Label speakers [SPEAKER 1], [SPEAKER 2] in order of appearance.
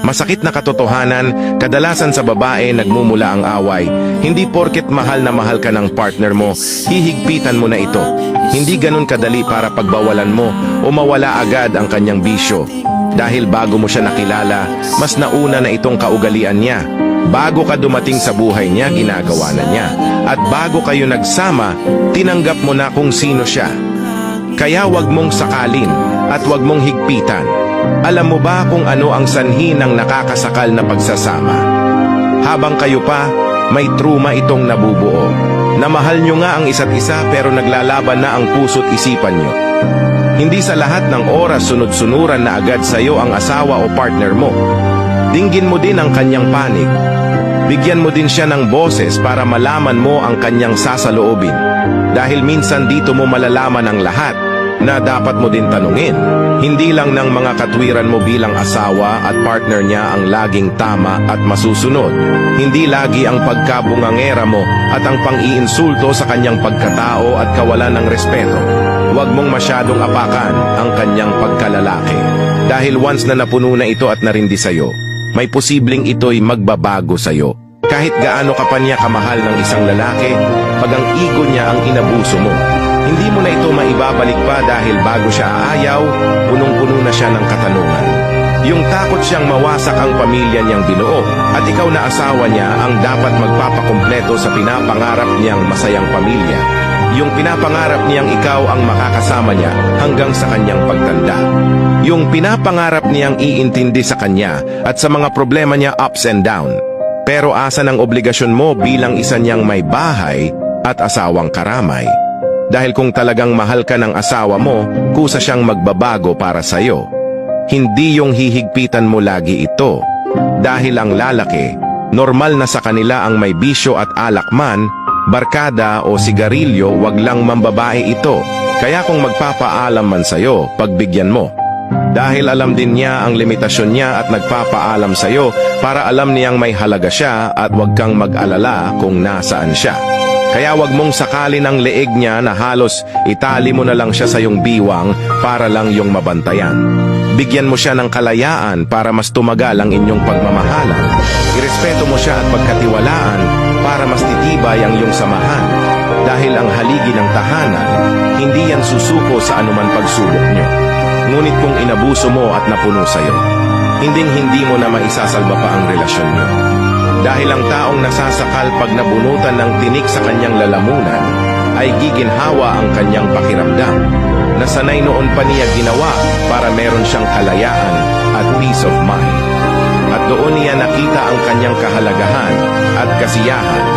[SPEAKER 1] Masakit na katotohanan, kadalasan sa babae nagmumula ang away. Hindi porket mahal na mahal ka ng partner mo, hihigpitan mo na ito. Hindi ganun kadali para pagbawalan mo o mawala agad ang kanyang bisyo. Dahil bago mo siya nakilala, mas nauna na itong kaugalian niya. Bago ka dumating sa buhay niya, ginagawa na niya. At bago kayo nagsama, tinanggap mo na kung sino siya. Kaya wag mong sakalin at wag mong higpitan. Alam mo ba kung ano ang sanhi ng nakakasakal na pagsasama? Habang kayo pa, may truma itong nabubuo. Namahal nyo nga ang isa't isa pero naglalaban na ang puso't isipan nyo. Hindi sa lahat ng oras sunod-sunuran na agad sa'yo ang asawa o partner mo. Dinggin mo din ang kanyang panig. Bigyan mo din siya ng boses para malaman mo ang kanyang sasaloobin. Dahil minsan dito mo malalaman ang lahat na dapat mo din tanungin. Hindi lang ng mga katwiran mo bilang asawa at partner niya ang laging tama at masusunod. Hindi lagi ang pagkabungangera mo at ang pang-iinsulto sa kanyang pagkatao at kawalan ng respeto. Huwag mong masyadong apakan ang kanyang pagkalalaki. Dahil once na napuno na ito at narindi sa'yo, may posibleng ito'y magbabago sa'yo. Kahit gaano ka pa niya kamahal ng isang lalaki, pag ang ego niya ang inabuso mo, hindi mo na ito maibabalik pa dahil bago siya aayaw, punong-puno na siya ng katanungan. Yung takot siyang mawasak ang pamilya niyang binuo at ikaw na asawa niya ang dapat magpapakumpleto sa pinapangarap niyang masayang pamilya. Yung pinapangarap niyang ikaw ang makakasama niya hanggang sa kanyang pagtanda. Yung pinapangarap niyang iintindi sa kanya at sa mga problema niya ups and down. Pero asan ang obligasyon mo bilang isa niyang may bahay at asawang karamay? Dahil kung talagang mahal ka ng asawa mo, kusa siyang magbabago para sa'yo. Hindi yung hihigpitan mo lagi ito. Dahil ang lalaki, normal na sa kanila ang may bisyo at alak man, barkada o sigarilyo, wag lang mambabae ito. Kaya kung magpapaalam man sa'yo, pagbigyan mo. Dahil alam din niya ang limitasyon niya at nagpapaalam sa'yo para alam niyang may halaga siya at wag kang mag-alala kung nasaan siya. Kaya wag mong sakalin ang leeg niya na halos itali mo na lang siya sa iyong biwang para lang yung mabantayan. Bigyan mo siya ng kalayaan para mas tumagal ang inyong pagmamahalan. Irespeto mo siya at pagkatiwalaan para mas titibay ang iyong samahan. Dahil ang haligi ng tahanan, hindi yan susuko sa anuman pagsubok niyo. Ngunit kung inabuso mo at napuno sa'yo, hinding-hindi mo na maisasalba pa ang relasyon niyo. Dahil ang taong nasasakal pag nabunutan ng tinik sa kanyang lalamunan, ay giginhawa ang kanyang pakiramdam, na sanay noon pa niya ginawa para meron siyang kalayaan at peace of mind. At doon niya nakita ang kanyang kahalagahan at kasiyahan.